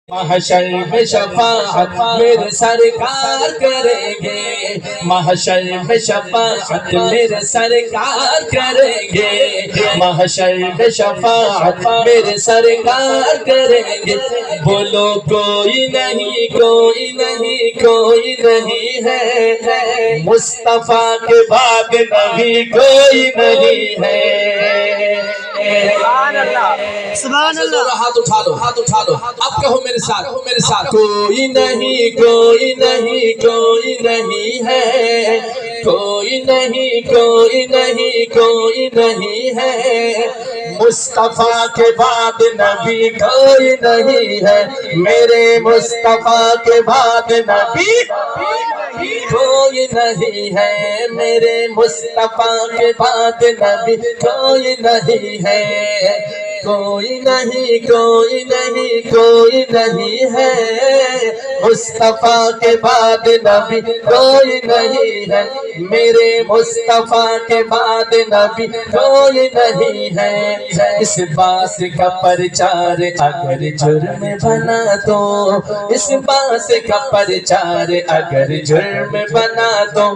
محشر میں شفاعت میرے سرکار کریں گے، محشر میں شفاعت میرے سرکار کریں گے، محشر میں شفاعت میرے سرکار کریں گے۔ بولو کوئی نہیں کوئی نہیں کوئی نہیں ہے، مصطفیٰ کے بعد نبی کوئی نہیں ہے۔ سبحان اللہ سبحان اللہ۔ ہاتھ اٹھا لو ہاتھ اٹھا لو، اب کہو میرے ساتھ کوئی نہیں کوئی نہیں کوئی نہیں ہے، کوئی نہیں کوئی نہیں کوئی نہیں ہے، مصطفیٰ کے بعد نبی کوئی نہیں ہے، میرے مصطفیٰ کے بعد نبی کوئی نہیں ہے، میرے مصطفیٰ کے بعد نبی کوئی نہیں ہے، کوئی نہیں کوئی نہیں کوئی نہیں ہے، مصطفیٰ کے بعد نبی کوئی نہیں ہے، میرے مصطفیٰ کے بعد نبی کوئی نہیں ہے۔ اس باس کا پرچار اگر جرم بنا دو، اس باس کا پرچار اگر جرم بنا دو،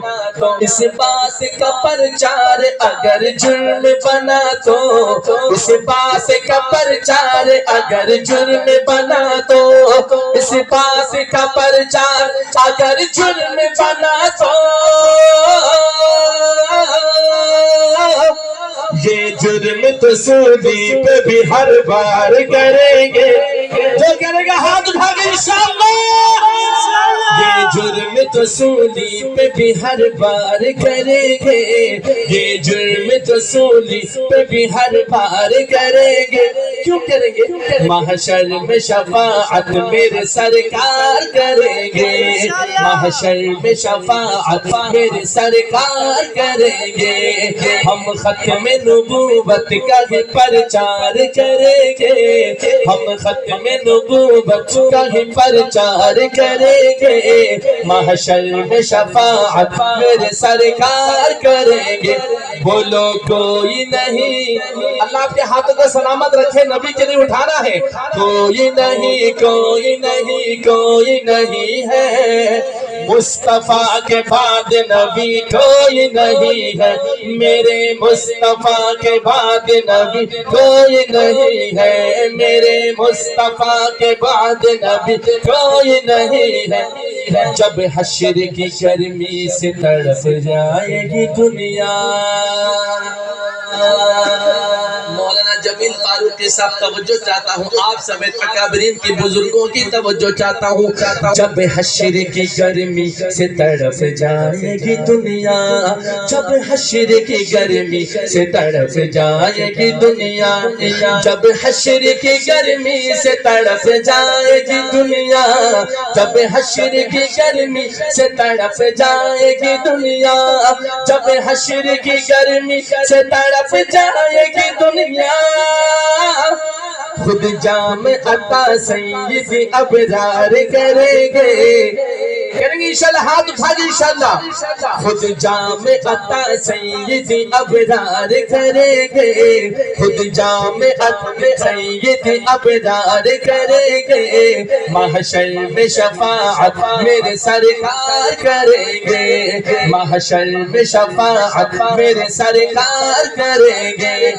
اس باس کا پرچار اگر جرم بنا دو، اس باس کا پرچار اگر جرم بنا دو، اس باس کا پرچار اگر جرم بنا دو، یہ جرم تو سولی پہ بھی ہر بار کریں گے، جو کرے گا ہاتھ اٹھا کے انشاءاللہ۔ یہ جرم تو سولی پہ بھی ہر بار کریں گے، یہ جرم تو سولی پہ بھی ہر بار کریں گے، کیوں کریں گے؟ محشر میں شفاعت میرے سرکار کریں گے، محشر میں شفاعت میرے سرکار کریں گے، ہم ختم نبوت کا ہی پرچار کریں گے، ہم ختم نبوت کا ہی پرچار کریں گے، محشر میں شفاعت میرے سرکار کریں گے۔ بولو کوئی نہیں، اللہ آپ کے ہاتھوں کو سلامت رکھے، نبی کے لیے اٹھانا ہے، کوئی نہیں کوئی نہیں کوئی نہیں ہے، مصطفیٰ کے بعد نبی کوئی نہیں ہے، میرے مصطفیٰ کے بعد نبی کوئی نہیں ہے، میرے مصطفیٰ کے بعد نبی کوئی نہیں ہے۔ جب حشر کی گرمی سے تڑپ جائے گی دنیا، مولانا جمیل فاروقی صاحب توجہ چاہتا ہوں، آپ سمیت اکابرین کی بزرگوں کی توجہ چاہتا ہوں، جب حشر کی گرمی سے تڑپ جائے گی دنیا، جب حشر کی گرمی سے تڑپ جائے گی دنیا، جب حشر کی گرمی سے تڑپ جائے گی دنیا، جب حشر کی گرمی سے تڑپ جائے گی دنیا، جب حشر کی گرمی سے تڑپ جائے گی دنیا، خود جام عطا سید ابرار کریں گے، کریں گے انشاءاللہ، ہاتھ اٹھا کے انشاءاللہ، خود جام عطا سید ابرار کریں گے، خود جام عطا سید ابرار کریں گے، محشر میں شفاعت میرے سرکار کریں گے، محشر میں شفاعت میرے سرکار کریں گے،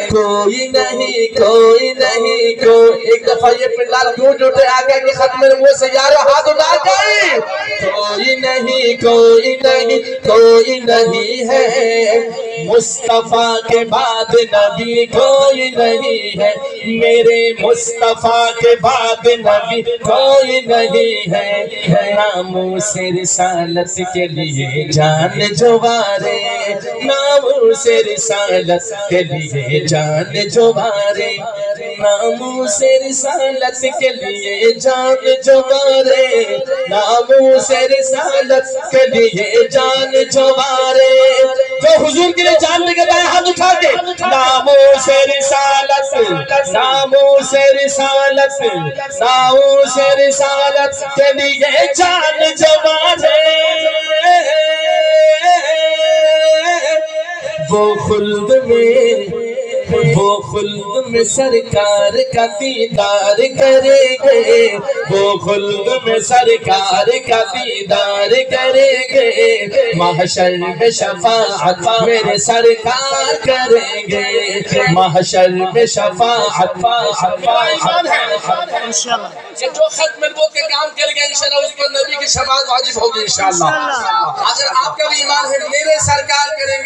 کوئی نہیں کوئی نہیں کوئی، ایک دفعہ یہ پنڈال کیوں جھوٹے آگے کہ ختم نبوت سے یارو ہاتھ اٹھا گئی، کوئی نہیں کوئی نہیں کوئی نہیں ہے، مصطفیٰ کے بعد نبی کوئی نہیں ہے، میرے مصطفیٰ کے بعد نبی کوئی نہیں ہے، ناموس رسالت کے لیے جان جوارے، ناموس رسالت کے لیے جان جوارے، ناموس رسالت کے لیے جان جوارے، ناموس رسالت کے لیے جان جوارے، جو حضور کے لیے جان لے کے دائیں ہاتھ اٹھا کے، ناموس رسالت، ناموس رسالت، ناموس رسالت کے لیے جان جوارے، وہ خلد میں وہ خلد میں سرکار کا دیدار کریں گے، وہ خلد میں سرکار کا دیدار کریں گے، محشر میں شفاعت میرے سرکار کریں گے، محشر میں شفاعت انشاءاللہ کہ جو ختم نبوت کے کام کر گئے انشاءاللہ اس پر نبی کی شفاعت واجب ہوگی انشاءاللہ۔ اگر آپ کا بھی ایمان ہے میرے سرکار کریں گے